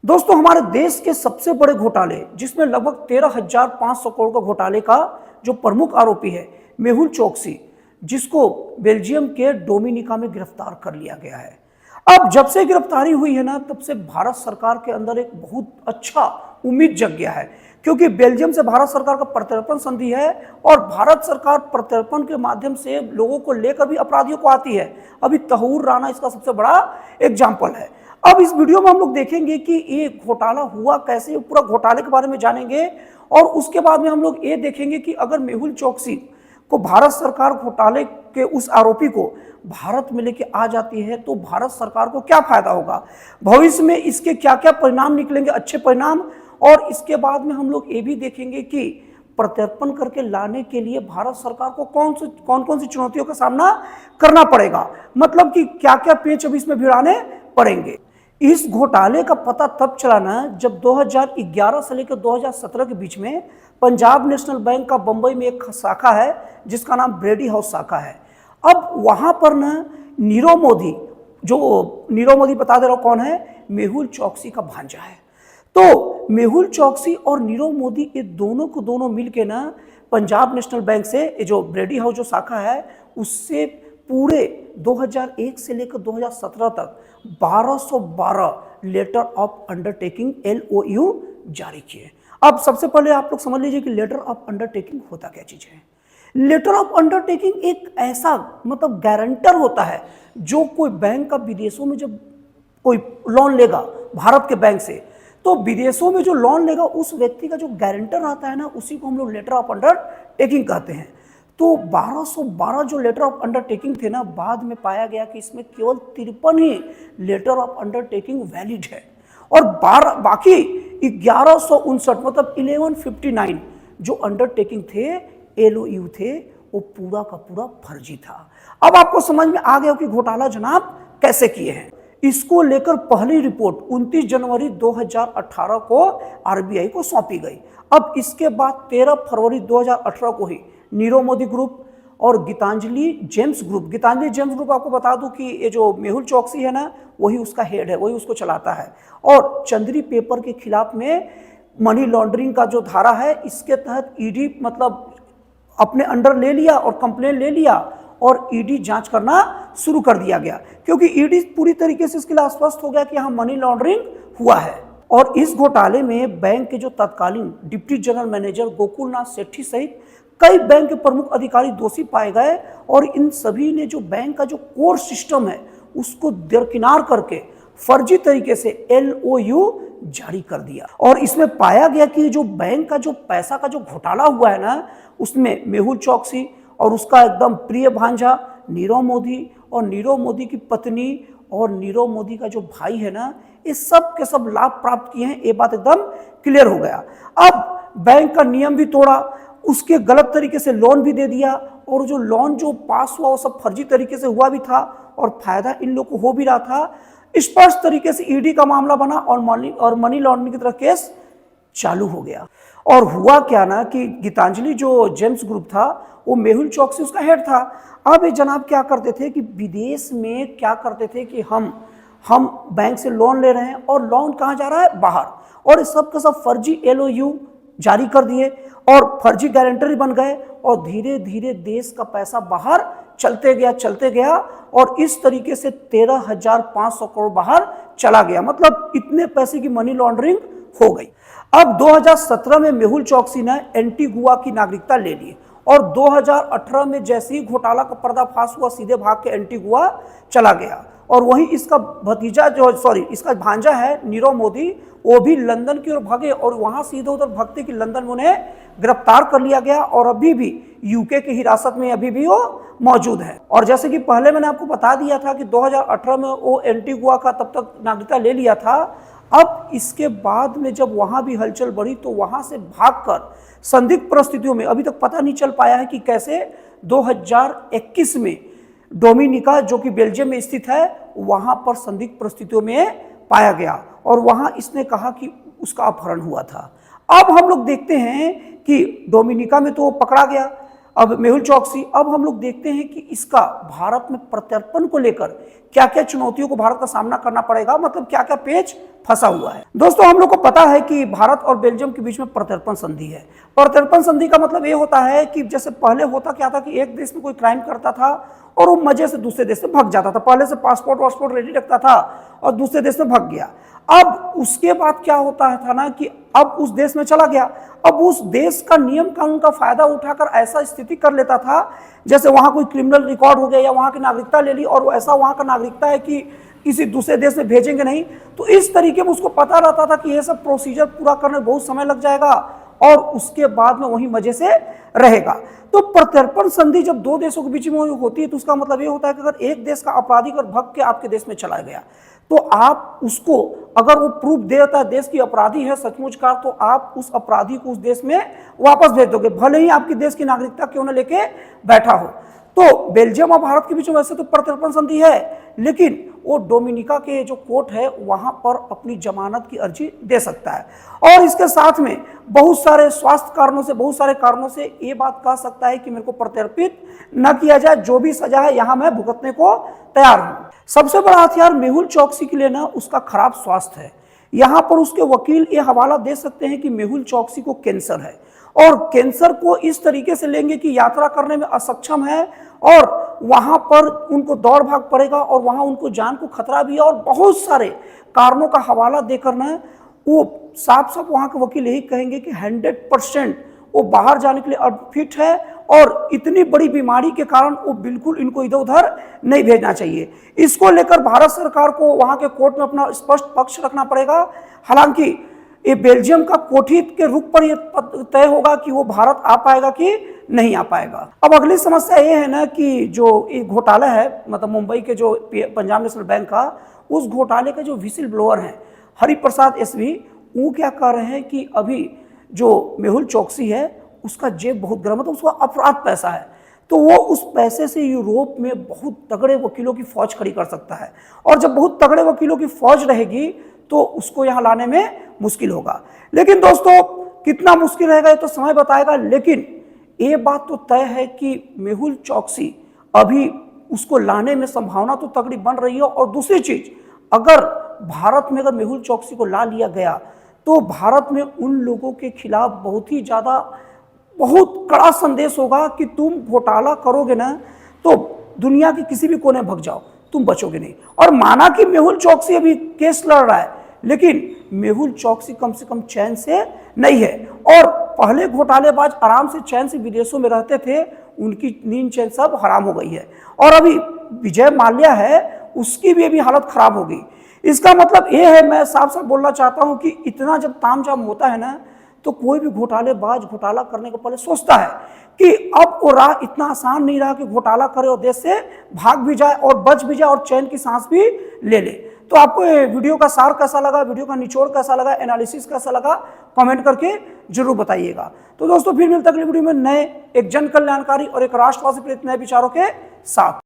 दोस्तों, हमारे देश के सबसे बड़े घोटाले जिसमें लगभग 13,500 करोड़ का घोटाले का जो प्रमुख आरोपी है मेहुल चोकसी, जिसको बेल्जियम के डोमिनिका में गिरफ्तार कर लिया गया है। अब जब से गिरफ्तारी हुई है ना, तब से भारत सरकार के अंदर एक बहुत अच्छा उम्मीद जग गया है, क्योंकि बेल्जियम से भारत सरकार का प्रत्यर्पण संधि है और भारत सरकार प्रत्यर्पण के माध्यम से लोगों को लेकर भी अपराधियों को आती है। अभी तहूर राणा इसका सबसे बड़ा एग्जाम्पल है। अब इस वीडियो में हम लोग देखेंगे कि ये घोटाला हुआ कैसे, पूरा घोटाले के बारे में जानेंगे और उसके बाद में हम लोग ये देखेंगे कि अगर मेहुल चोकसी को भारत सरकार घोटाले के उस आरोपी को भारत में लेके आ जाती है तो भारत सरकार को क्या फायदा होगा, भविष्य में इसके क्या क्या परिणाम निकलेंगे, अच्छे परिणाम। और इसके बाद में हम लोग ये भी देखेंगे कि प्रत्यर्पण करके लाने के लिए भारत सरकार को कौन कौन सी चुनौतियों का सामना करना पड़ेगा, मतलब कि क्या क्या पेच अब इसमें भिड़ाने पड़ेंगे। इस घोटाले का पता तब चला ना जब 2011 से लेकर 2017 के बीच में पंजाब नेशनल बैंक का बंबई में एक शाखा है जिसका नाम ब्रेडी हाउस शाखा है। अब वहां पर ना नीरव मोदी, जो नीरव मोदी बता दे रहा हूं कौन है, मेहुल चोकसी का भांजा है। तो मेहुल चोकसी और नीरव मोदी ये दोनों को दोनों मिलके ना पंजाब नेशनल बैंक से जो ब्रेडी हाउस जो शाखा है उससे पूरे 2001 से लेकर 2017 तक 1212 लेटर ऑफ अंडरटेकिंग LOU जारी किए। अब सबसे पहले आप लोग समझ लीजिए कि लेटर ऑफ अंडरटेकिंग होता क्या चीज है। लेटर ऑफ अंडरटेकिंग एक ऐसा मतलब गारंटर होता है जो कोई बैंक का विदेशों में जब कोई लोन लेगा भारत के बैंक से, तो विदेशों में जो लोन लेगा उस व्यक्ति का जो गारंटर आता है ना, उसी को हम लोग लेटर ऑफ अंडरटेकिंग कहते हैं। तो 1212 जो लेटर ऑफ अंडरटेकिंग थे ना, बाद में पाया गया कि इसमें केवल 53 ही लेटर ऑफ अंडरटेकिंग वैलिड है और बाकी 1159 मतलब 1159 जो अंडरटेकिंग थे, LOU थे, वो पूरा का पूरा फर्जी था। अब आपको समझ में आ गया कि घोटाला जनाब कैसे किए हैं। इसको लेकर पहली रिपोर्ट 29 जनवरी 2018 को RBI को सौंपी गई। अब इसके बाद 13 फरवरी 2018 को ही नीरव मोदी ग्रुप और गीतांजलि जेम्स ग्रुप आपको बता दूं कि ये जो मेहुल चोकसी है ना, वही उसका हेड है, वही उसको चलाता है। और चंद्री पेपर के खिलाफ में मनी लॉन्ड्रिंग का जो धारा है, इसके तहत ED मतलब अपने अंडर ले लिया और कंप्लेन ले लिया और ED जांच करना शुरू कर दिया गया, क्योंकि ED पूरी तरीके से इसके लिए आश्वस्त हो गया कि यहाँ मनी लॉन्ड्रिंग हुआ है। और इस घोटाले में बैंक के जो तत्कालीन डिप्टी जनरल मैनेजर गोकुलनाथ सेठी सहित कई बैंक के प्रमुख अधिकारी दोषी पाए गए और इन सभी ने जो बैंक का जो कोर सिस्टम है उसको दरकिनार करके फर्जी तरीके से LOU जारी कर दिया। और इसमें पाया गया कि जो बैंक का जो पैसा का जो घोटाला हुआ है ना, उसमें मेहुल चोकसी और उसका एकदम प्रिय भांजा नीरव मोदी और नीरव मोदी की पत्नी और नीरव मोदी का जो भाई है ना, ये सब के सब लाभ प्राप्त किए हैं। ये बात एकदम क्लियर हो गया। अब बैंक का नियम भी तोड़ा, उसके गलत तरीके से लोन भी दे दिया और जो लोन जो पास हुआ वो सब फर्जी तरीके से हुआ भी था और फायदा इन लोग को हो भी रहा था। स्पष्ट तरीके से ED का मामला बना और मनी लॉन्ड्रिंग की तरफ केस चालू हो गया। और हुआ क्या ना कि गीतांजलि जो जेम्स ग्रुप था, वो मेहुल चोकसी उसका हेड था। अब ये जनाब क्या करते थे कि विदेश में क्या करते थे कि हम बैंक से लोन ले रहे हैं और लोन कहाँ जा रहा है, बाहर, और इस सब का सब फर्जी LOU जारी कर दिए और फर्जी गारंटर बन गए और धीरे धीरे देश का पैसा बाहर चलते गया और इस तरीके से 13,500 करोड़ बाहर चला गया। मतलब इतने पैसे की मनी लॉन्ड्रिंग हो गई। अब 2017 में मेहुल चोकसी ने एंटीगुआ की नागरिकता ले ली और 2018 में जैसे ही घोटाला का पर्दाफाश हुआ, सीधे भाग के एंटीगुआ चला गया। और वहीं इसका इसका भांजा है नीरव मोदी, वो भी लंदन की ओर भागे और वहां सीधे उधर भागते कि लंदन में उन्हें गिरफ्तार कर लिया गया और अभी भी UK की हिरासत में अभी भी वो मौजूद है। और जैसे कि पहले मैंने आपको बता दिया था कि 2018 में वो एंटीगुआ का तब तक नागरिकता ले लिया था। अब इसके बाद में जब वहां भी हलचल बढ़ी तो वहां से भागकर संदिग्ध परिस्थितियों में, अभी तक पता नहीं चल पाया है कि कैसे, 2021 में डोमिनिका जो कि बेल्जियम में स्थित है, वहां पर संदिग्ध परिस्थितियों में पाया गया और वहां इसने कहा कि उसका अपहरण हुआ था। अब हम लोग देखते हैं कि डोमिनिका में तो पकड़ा गया अब मेहुल चौकसी, अब हम लोग देखते हैं कि इसका भारत में प्रत्यर्पण को लेकर क्या क्या चुनौतियों को भारत का सामना करना पड़ेगा, मतलब क्या क्या पेच फंसा हुआ है। दोस्तों हम लोग को पता है कि भारत और बेल्जियम के बीच में प्रत्यर्पण संधि है। प्रत्यर्पण संधि का मतलब ये होता है कि जैसे पहले होता क्या था कि एक देश में कोई क्राइम करता था और वो मजे से दूसरे देश में भाग जाता था, पहले से पासपोर्ट वासपोर्ट रेडी रखता था और दूसरे देश में भाग गया। अब उसके बाद क्या होता है था ना कि अब उस देश में चला गया, अब उस देश का नियम कानून का फायदा उठाकर ऐसा स्थिति कर लेता था जैसे वहां कोई क्रिमिनल रिकॉर्ड हो गया या वहां की नागरिकता ले ली और ऐसा वहां का नागरिकता है कि किसी दूसरे देश में भेजेंगे नहीं। तो इस तरीके में उसको पता रहता था कि ये सब प्रोसीजर पूरा करने में बहुत समय लग जाएगा और उसके बाद में वही मजे से रहेगा। तो प्रत्यर्पण संधि जब दो देशों के बीच में होती है तो उसका मतलब ये होता है कि अगर एक देश का अपराधी अगर भग के आपके देश में चला गया तो आप उसको, अगर वो प्रूफ दे देता है देश की अपराधी है सचमुच का, तो आप उस अपराधी को उस देश में वापस भेज दोगे, भले ही आपकी देश की नागरिकता क्यों न लेके बैठा हो। तो बेल्जियम और भारत के बीच में वैसे तो प्रत्यर्पण संधि है, लेकिन वो डोमिनिका के जो कोर्ट है वहां पर अपनी जमानत की अर्जी दे सकता है और इसके साथ में बहुत सारे स्वास्थ्य कारणों से, बहुत सारे कारणों से ये बात कह सकता है कि मेरे को प्रत्यर्पित न किया जाए, जो भी सजा है यहां मैं भुगतने को तैयार हूं। सबसे बड़ा हथियार मेहुल चौकसी के लिए ना उसका खराब स्वास्थ्य है। यहां पर उसके वकील ये हवाला दे सकते हैं कि मेहुल चौकसी को कैंसर है और कैंसर को इस तरीके से लेंगे कि यात्रा करने में असक्षम है और वहां पर उनको दौड़ भाग पड़ेगा और वहां उनको जान को खतरा भी है और बहुत सारे कारणों का हवाला देकर ना वो साफ साफ वहां के वकील यही कहेंगे कि 100% वो बाहर जाने के लिए अनफिट है और इतनी बड़ी बीमारी के कारण वो बिल्कुल इनको इधर उधर नहीं भेजना चाहिए। इसको लेकर भारत सरकार को वहां के कोर्ट में अपना स्पष्ट पक्ष रखना पड़ेगा। हालांकि ये बेल्जियम का कोठित के रुख पर यह तय होगा कि वो भारत आ पाएगा कि नहीं आ पाएगा। अब अगली समस्या ये है ना कि जो ये घोटाला है, मतलब मुंबई के जो पंजाब नेशनल बैंक का, उस घोटाले के जो विसिल ब्लोअर हैं हरिप्रसाद एसवी, वो क्या कर रहे हैं कि अभी जो मेहुल चौकसी है उसका जेब बहुत गर्म है, तो उसका अपराध पैसा है, तो वो उस पैसे से यूरोप में बहुत तगड़े वकीलों की फौज खड़ी कर सकता है और जब बहुत तगड़े वकीलों की फौज रहेगी तो उसको यहाँ लाने में मुश्किल होगा। लेकिन दोस्तों कितना मुश्किल रहेगा ये तो समय बताएगा, लेकिन ये बात तो तय है कि मेहुल चौकसी अभी उसको लाने में संभावना तो तगड़ी बन रही है। और दूसरी चीज, अगर भारत में अगर मेहुल चौकसी को ला लिया गया तो भारत में उन लोगों के खिलाफ बहुत ही ज्यादा, बहुत कड़ा संदेश होगा कि तुम घोटाला करोगे ना तो दुनिया के किसी भी कोने भग जाओ, तुम बचोगे नहीं। और माना कि मेहुल चौकसी अभी केस लड़ रहा है, लेकिन मेहुल चौकसी कम से कम चैन से नहीं है और पहले घोटालेबाज आराम से चैन से विदेशों में रहते थे, उनकी नींद चैन सब हराम हो गई है। और अभी विजय माल्या है, उसकी भी अभी हालत खराब हो गई। इसका मतलब ये है, मैं साफ साफ बोलना चाहता हूं कि इतना जब तामझाम होता है ना तो कोई भी घोटालेबाज घोटाला करने को पहले सोचता है कि अब वो राह इतना आसान नहीं रहा कि घोटाला करे और देश से भाग भी जाए और बच भी जाए और चैन की सांस भी ले ले। तो आपको ये वीडियो का सार कैसा लगा, वीडियो का निचोड़ कैसा लगा, एनालिसिस कैसा लगा, कमेंट करके जरूर बताइएगा। तो दोस्तों फिर मिलते अगली वीडियो में नए एक जन कल्याणकारी और एक राष्ट्रवादी प्रेरित नए विचारों के साथ।